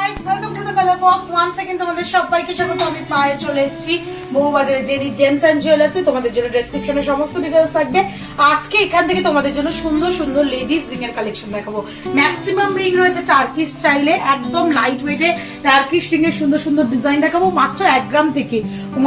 Welcome to the colour box. Once second তোমাদের সবাইকে স্বাগত। আমি পায়ে চলে এসেছি বহুবাজারে জেডি জেমস এন্ড জুয়েলার্সে। তোমাদের জন্য ডেসক্রিপশনে সমস্ত ডিটেইলস থাকবে। আজকে এখান থেকে তোমাদের জন্য সুন্দর সুন্দর লেডিস রিং এর কালেকশন দেখাবো। ম্যাক্সিমাম রিং রয়েছে টার্কিশ স্টাইলে, একদম লাইট ওয়েটে টার্কিশ রিং এর সুন্দর সুন্দর ডিজাইন দেখাবো মাত্র 1 গ্রাম থেকে।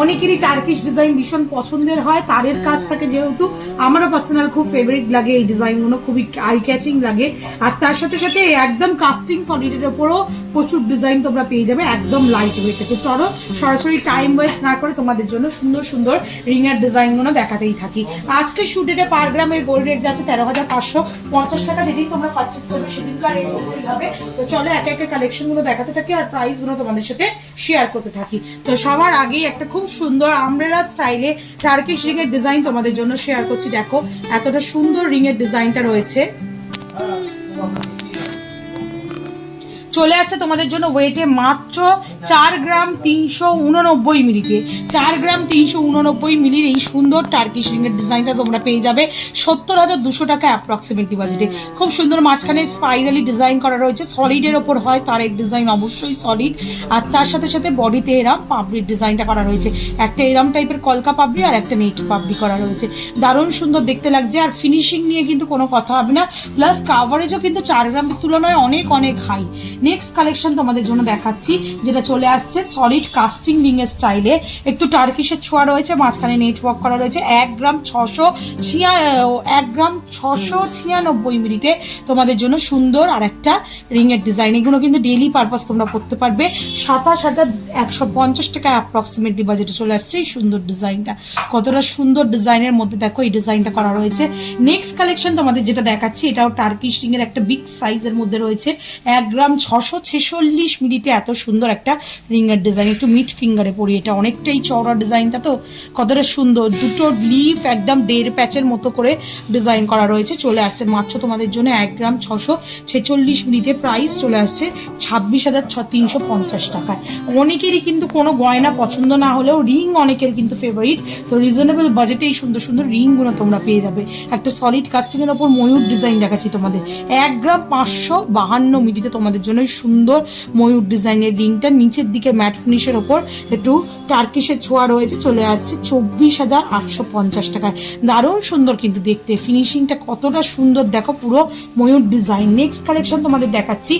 অনেকেরই টার্কিশ ডিজাইন ভীষণ পছন্দের হয়, তারের কাছ থেকে যেহেতু আমারও পার্সোনাল খুব ফেভারিট লাগে, এই ডিজাইনগুলো খুবই আই ক্যাচিং লাগে। আর তার সাথে সাথে একদম কাস্টিং সলিডের ওপরও প্রচুর ডিজাইন তোমরা পেয়ে যাবে, একদম লাইট ওয়েটে। তো চলো সরাসরি টাইম ওয়েস্ট না করে তোমাদের জন্য সুন্দর সুন্দর রিং এর ডিজাইনগুলো দেখাতেই থাকি। আজকে শুট রেটে পার গ্রামের গোল্ড রেট যাচ্ছে 13,550 টাকা। যেদিন তোমরা পারচেস করবে সেদিনকার রেট অনুযায়ী হবে। তো চলো একে একে কালেকশনগুলো দেখাতে থাকি আর প্রাইসগুলো তোমাদের সাথে শেয়ার করতে থাকি। তো সবার আগেই একটা খুব সুন্দর আমব্রেলা স্টাইলে টার্কিশ রিং এর ডিজাইন তোমাদের জন্য শেয়ার করছি। দেখো এতটা সুন্দর রিং এর ডিজাইনটা রয়েছে। চলে আসছে তোমাদের জন্য ওয়েটে মাত্র 4 গ্রাম 389 মিলিতে। 4 গ্রাম 389 মিলির এই সুন্দর টার্কিশ রিং এর ডিজাইনটা তোমরা পেয়ে যাবে 70,200 টাকা অ্যাপ্রক্সিমেটলি বাজেটে। খুব সুন্দর মাঝখানে স্পাইরালি ডিজাইন করা রয়েছে, সলিডের ওপর হয় তারের ডিজাইন অবশ্যই সলিড। আর তার সাথে সাথে বডিতে এরাম পাবলির ডিজাইনটা করা রয়েছে, একটা এরাম টাইপের কলকা পাবলি আর একটা নেট পাবলি করা রয়েছে। দারুণ সুন্দর দেখতে লাগছে আর ফিনিশিং নিয়ে কিন্তু কোনো কথা হবে না। প্লাস কাভারেজও কিন্তু 4 গ্রামের তুলনায় অনেক অনেক হাই। নেক্সট কালেকশন তোমাদের জন্য দেখাচ্ছি, যেটা চলে আসছে সলিড কাস্টিং রিং এর স্টাইলে। একটু টার্কিশের ছোঁয়া রয়েছে, মাঝখানে নেটওয়ার্ক করা রয়েছে। 1 গ্রাম 696 মিলিতে তোমাদের জন্য সুন্দর আর একটা রিং এর ডিজাইন। এগুলো কিন্তু ডেইলি পারপাস তোমরা পড়তে পারবে। 27,150 টাকা অ্যাপ্রক্সিমেটলি বাজেটে চলে আসছে এই সুন্দর ডিজাইনটা। কতটা সুন্দর ডিজাইনের মধ্যে দেখো এই ডিজাইনটা করা রয়েছে। নেক্সট কালেকশন তোমাদের যেটা দেখাচ্ছি, এটাও টার্কিশ রিং এর একটা বিগ সাইজের মধ্যে রয়েছে। 1 গ্রাম 646 মিলিতে এত সুন্দর একটা রিং এর ডিজাইন। একটু মিড ফিঙ্গারে পরি, এটা অনেকটাই চওড়া ডিজাইনটা, তো কতটা সুন্দর। দুটো লিফ একদম 1.5 প্যাচের মতো করে ডিজাইন করা রয়েছে। চলে আসছে মাত্র তোমাদের জন্য 1 গ্রাম 646 মিলিতে। প্রাইস চলে আসছে 26,350 টাকায়। অনেকেরই কিন্তু কোনো গয়না পছন্দ না হলেও রিং অনেকের কিন্তু ফেভারিট। তো রিজনেবল বাজেটে এই সুন্দর সুন্দর রিংগুলো তোমরা পেয়ে যাবে। একটা সলিড কাস্টিং এর ওপর ময়ূর ডিজাইন দেখাচ্ছি তোমাদের। 1 গ্রাম 552 মিলিতে তোমাদের জন্য সুন্দর ময়ূর ডিজাইনের রিংটা, নিচের দিকে ম্যাট ফিনিশের ওপর একটু টার্কিশের ছোঁয়া রয়েছে। চলে আসছে 24,850 টাকায়। দারুণ সুন্দর কিন্তু দেখতে, ফিনিশিংটা কতটা সুন্দর দেখো, পুরো ময়ূর ডিজাইন। নেক্সট কালেকশন তোমাদের দেখাচ্ছি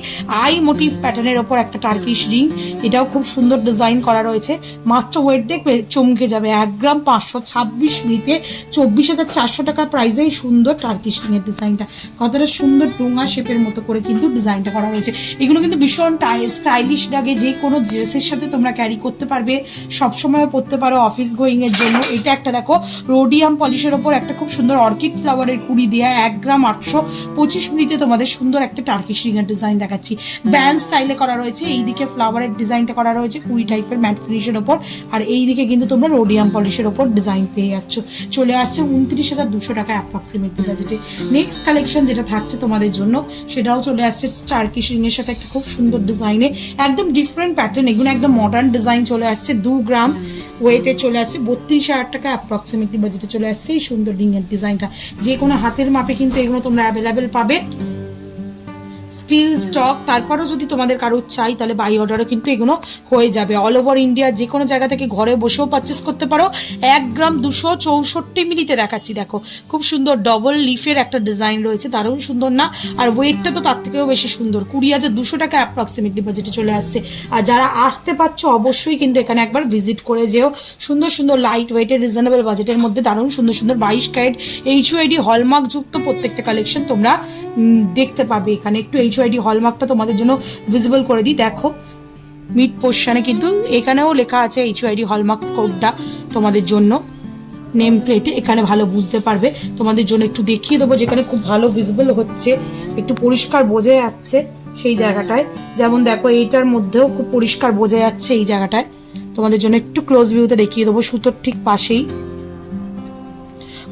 আই মোটিভ প্যাটার্নের ওপর একটা টার্কিশ রিং। এটাও খুব সুন্দর ডিজাইন করা রয়েছে। মাত্র ওয়েট দেখবে চমকে যাবে, 1 গ্রাম 526 মিলিতে 24,400 টাকার প্রাইসে এই সুন্দর টার্কিশ রিং এর ডিজাইনটা। কতটা সুন্দর ডোঙা শেপের মতো করে কিন্তু ডিজাইনটা করা রয়েছে। এগুলো কিন্তু ভীষণ স্টাইলিশ লাগে, যে কোনো ড্রেসের সাথে তোমরা ক্যারি করতে পারবে, সবসময় পরতে পারো অফিস গোয়িং এর জন্য। এটা একটা দেখো রোডিয়াম পলিশের ওপর একটা খুব সুন্দর অর্কিড ফ্লাওয়ারের কুড়ি দেওয়া 1 গ্রাম 825 মিলিতে তোমাদের সুন্দর একটা টার্কিশ রিং এর ডিজাইন দেখাচ্ছি। ব্যান্ড স্টাইলে করা রয়েছে, এইদিকে ফ্লাওয়ারের ডিজাইনটা করা রয়েছে কুড়ি টাইপের ম্যাট ফিনিশের ওপর, আর এইদিকে কিন্তু তোমরা রোডিয়াম পলিশের ওপর ডিজাইন পেয়ে যাচ্ছ। চলে আসছে 29,200 টাকা অ্যাপ্রক্সিমেটলি বাজেটে। নেক্সট কালেকশন যেটা থাকছে তোমাদের জন্য, সেটাও চলে আসছে টার্কিশ রিং এর সাথে একটা খুব সুন্দর ডিজাইনে, একদম ডিফারেন্ট প্যাটার্ন। এগুলো একদম মডার্ন ডিজাইন চলে আসছে। 2 গ্রাম ওয়েটে চলে আসছে 32,000 টাকা অ্যাপ্রক্সিমেটলি বাজেটে চলে আসছে এই সুন্দর রিং এর ডিজাইনটা। যে কোনো হাতের মাপে কিন্তু এগুলো তোমরা অ্যাভেলেবেল পাবে, স্টিল স্টক। তারপরেও যদি তোমাদের কারোর চাই তাহলে বাই অর্ডারও কিন্তু এগুলো হয়ে যাবে। অল ওভার ইন্ডিয়া যে কোনো জায়গা থেকে ঘরে বসেও পারচেস করতে পারো। 1 গ্রাম 264 মিলিতে দেখাচ্ছি। দেখো খুব সুন্দর ডবল লিফের একটা ডিজাইন রয়েছে, দারুণ সুন্দর না? আর ওয়েটটা তো তার থেকেও বেশি সুন্দর। 20,200 টাকা অ্যাপ্রক্সিমেটলি বাজেটে চলে আসছে। আর যারা আসতে পারছো অবশ্যই কিন্তু এখানে একবার ভিজিট করে যেও। সুন্দর সুন্দর লাইট ওয়েটের রিজনেবল বাজেটের মধ্যে দারুণ সুন্দর সুন্দর 22 ক্যারেট HUID হলমার্ক যুক্ত প্রত্যেকটা কালেকশন তোমরা দেখতে পাবে এখানে। একটু HUID হলমার্কটা তোমাদের জন্য ভিজিবল করে দিই। দেখো মিড পোর্শনে কিন্তু এখানেও লেখা আছে HUID হলমার্ক কোডটা তোমাদের জন্য নেম প্লেটে, এখানে ভালো বুঝতে পারবে। তোমাদের জন্য একটু দেখিয়ে দেবো, যেখানে খুব ভালো ভিজিবল হচ্ছে, একটু পরিষ্কার বোঝা যাচ্ছে সেই জায়গাটায়। যেমন দেখো এইটার মধ্যেও খুব পরিষ্কার বোঝা যাচ্ছে এই জায়গাটায়। তোমাদের জন্য একটু ক্লোজ ভিউতে দেখিয়ে দেবো, সুতোর ঠিক পাশেই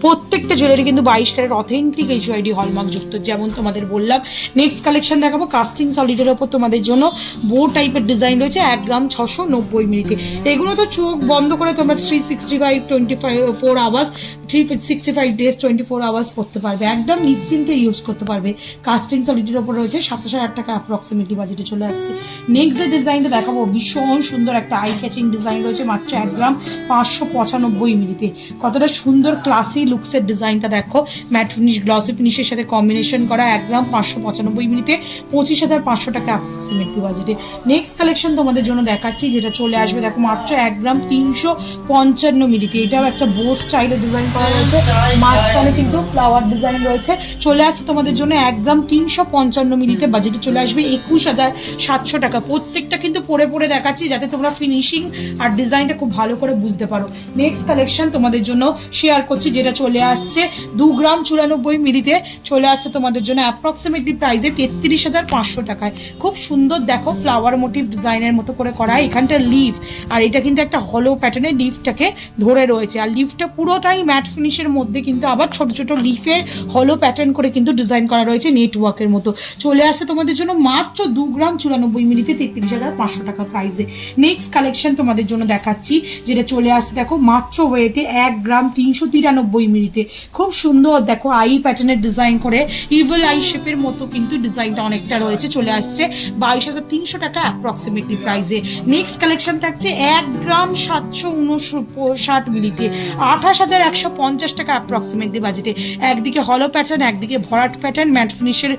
প্রত্যেকটা জুয়েলারি কিন্তু 22 ক্যারেট অথেন্টিক এইচইডি হলমার্ক যুক্ত, যেমন তোমাদের বললাম। নেক্সট কালেকশন দেখাবো কাস্টিং সলিডের ওপর তোমাদের জন্য বো টাইপের ডিজাইন রয়েছে 1 গ্রাম 690 মিলিতে। এগুলো তো চোখ বন্ধ করে তোমরা 365 আওয়ার্স 365 ডেজ 24 আওয়ার্স পড়তে পারবে, একদম নিশ্চিন্তে ইউজ করতে পারবে। কাস্টিং সলিডের ওপর রয়েছে 27,000 টাকা অ্যাপ্রক্সিমেটলি বাজেটে চলে আসছে। নেক্সট যে ডিজাইনটা দেখাবো ভীষণ সুন্দর একটা আই ক্যাচিং ডিজাইন রয়েছে মাত্র 1 গ্রাম 595 মিলিতে। কতটা সুন্দর ক্লাসি লুকসের ডিজাইনটা দেখো, ম্যাট ফিনিশ গ্লসি ফিনিশের সাথে কম্বিনেশন করা 1 গ্রাম 595 মিলিতে 25,500 টাকা অ্যাপ্রক্সিমেটলি বাজেটে। নেক্সট কালেকশন তোমাদের জন্য দেখাচ্ছি যেটা চলে আসবে দেখো মাত্র 1 গ্রাম 355 মিলিতে। এটাও একটা বো স্টাইলের ডিজাইন করা রয়েছে, মাঝখানে কিন্তু ফ্লাওয়ার ডিজাইন রয়েছে। চলে আসছে তোমাদের জন্য 1 গ্রাম 355 মিলিতে, বাজেটে চলে আসবে 21,700 টাকা। প্রত্যেকটা কিন্তু পরে পরে দেখাচ্ছি যাতে তোমরা ফিনিশিং আর ডিজাইনটা খুব ভালো করে বুঝতে পারো। নেক্সট কালেকশন তোমাদের জন্য শেয়ার করছি যেটা চলে আসছে 2 গ্রাম 94 মিলিতে, চলে আসছে তোমাদের জন্য অ্যাপ্রক্সিমেটলি প্রাইসে 33,500 টাকায়। খুব সুন্দর দেখো ফ্লাওয়ার মোটিভ ডিজাইনের মতো করে করা, এখানটা লিফ আর এটা কিন্তু একটা হলো প্যাটার্নের লিফটাকে ধরে রয়েছে, আর লিফটা পুরোটাই ম্যাট ফিনিশের মধ্যে কিন্তু আবার ছোট ছোট লিফের হলো প্যাটার্ন করে কিন্তু ডিজাইন করা রয়েছে নেটওয়ার্কের মতো। চলে আসছে তোমাদের জন্য মাত্র 2 গ্রাম 94 মিলিতে 33,500 টাকা প্রাইসে। নেক্সট কালেকশন তোমাদের জন্য দেখাচ্ছি যেটা চলে আসছে দেখো মাত্র ওয়েটে 1 গ্রাম 393 মিলিতে। খুব সুন্দর দেখো আই প্যাটার্নের ডিজাইন করে ইভেল আই শেপের মতো কিন্তু ডিজাইনটা অনেকটা রয়েছে, চলে আসছে 22,300 টাকা অ্যাপ্রক্সিমেটলি প্রাইসে। নেক্সট কালেকশন থাকছে 1 গ্রাম 759 মিলিতে 28,150 টাকা অ্যাপ্রক্সিমেটলি বাজেটে। একদিকে হলো প্যাটার্ন, একদিকে ভরাট প্যাটার্ন, ম্যাট ফিনিশের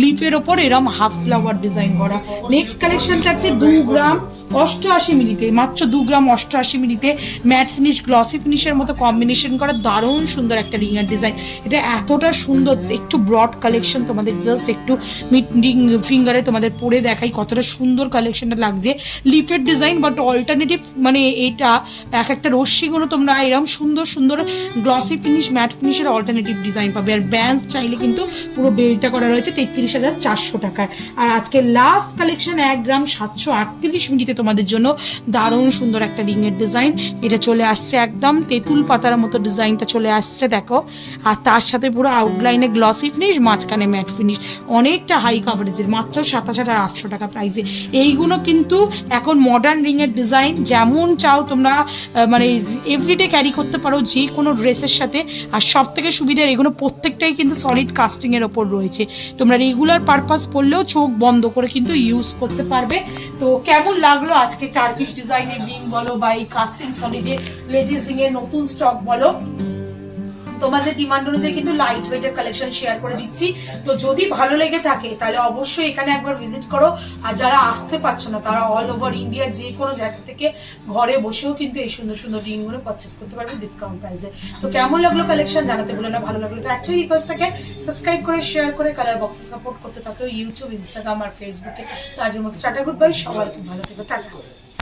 লিপের ওপর এরম হাফ ফ্লাওয়ার ডিজাইন করা। নেক্সট কালেকশন থাকছে 2 গ্রাম 88 মিলিতে, মাত্র 2 গ্রাম 88 মিলিতে ম্যাট ফিনিশ গ্লসি ফিনিশের মতো কম্বিনেশন করা দারুণ সুন্দর একটা রিংয়ের ডিজাইন। এটা এতটা সুন্দর, একটু ব্রড কালেকশন, তোমাদের জাস্ট একটু মিডিং ফিঙ্গারে তোমাদের পরে দেখাই কতটা সুন্দর কালেকশনটা লাগছে। লিফের ডিজাইন বাট অল্টারনেটিভ, মানে এটা এক একটা রশ্মিগুলো তোমরা এরকম সুন্দর সুন্দর গ্লসি ফিনিশ ম্যাট ফিনিশের অল্টারনেটিভ ডিজাইন পাবে। আর ব্যান্স চাইলে কিন্তু পুরো বেলটা করা রয়েছে 33,400 টাকায়। আর আজকে লাস্ট কালেকশন 1 গ্রাম 738 মিলিতে তোমাদের জন্য দারুণ সুন্দর একটা রিংয়ের ডিজাইন। এটা চলে আসছে একদম তেঁতুল পাতার মতো ডিজাইনটা চলে আসছে দেখো, আর তার সাথে পুরো আউটলাইনে গ্লসি ফিনিশ, মাঝখানে ম্যাট ফিনিশ, অনেকটা হাই কাভারেজের, মাত্র 27,800 টাকা প্রাইসে। এইগুলো কিন্তু এখন মডার্ন রিংয়ের ডিজাইন, যেমন চাও তোমরা মানে এভরিডে ক্যারি করতে পারো যে কোনো ড্রেসের সাথে। আর সব থেকে সুবিধার এগুলো প্রত্যেকটাই কিন্তু সলিড কাস্টিংয়ের ওপর রয়েছে, তোমরা রেগুলার পারপাস পড়লেও চোখ বন্ধ করে কিন্তু ইউজ করতে পারবে। তো কেমন লাগলো আজকে টার্কিশ ডিজাইনের রিং বলো বা এই কাস্টিং সলিডের লেডিস রিং এর নতুন স্টক বলো, তোমাদের ডিমান্ড অনুযায়ী কিন্তু লাইট ওয়েটের কালেকশন শেয়ার করে দিচ্ছি। তো যদি ভালো লেগে থাকে তাহলে অবশ্যই এখানে একবার ভিজিট করো। আর যারা আসতে পারছো না তারা অল ওভার ইন্ডিয়া যে কোনো জায়গা থেকে ঘরে বসেও কিন্তু এই সুন্দর সুন্দর রিংগুলো পারচেস করতে পারবে ডিসকাউন্ট প্রাইসে। তো কেমন লাগলো কালেকশন জানাতে ভুলো না, ভালো লাগলো তো একটা রিকোয়েস্ট থাকে সাবস্ক্রাইব করে শেয়ার করে কালার বক্সে সাপোর্ট করতে থাকো ইউটিউব, ইনস্টাগ্রাম আর ফেসবুকে। তো আজের মতো টাটা, গুড বাই, সবাই খুব ভালো থেকো, টাটা।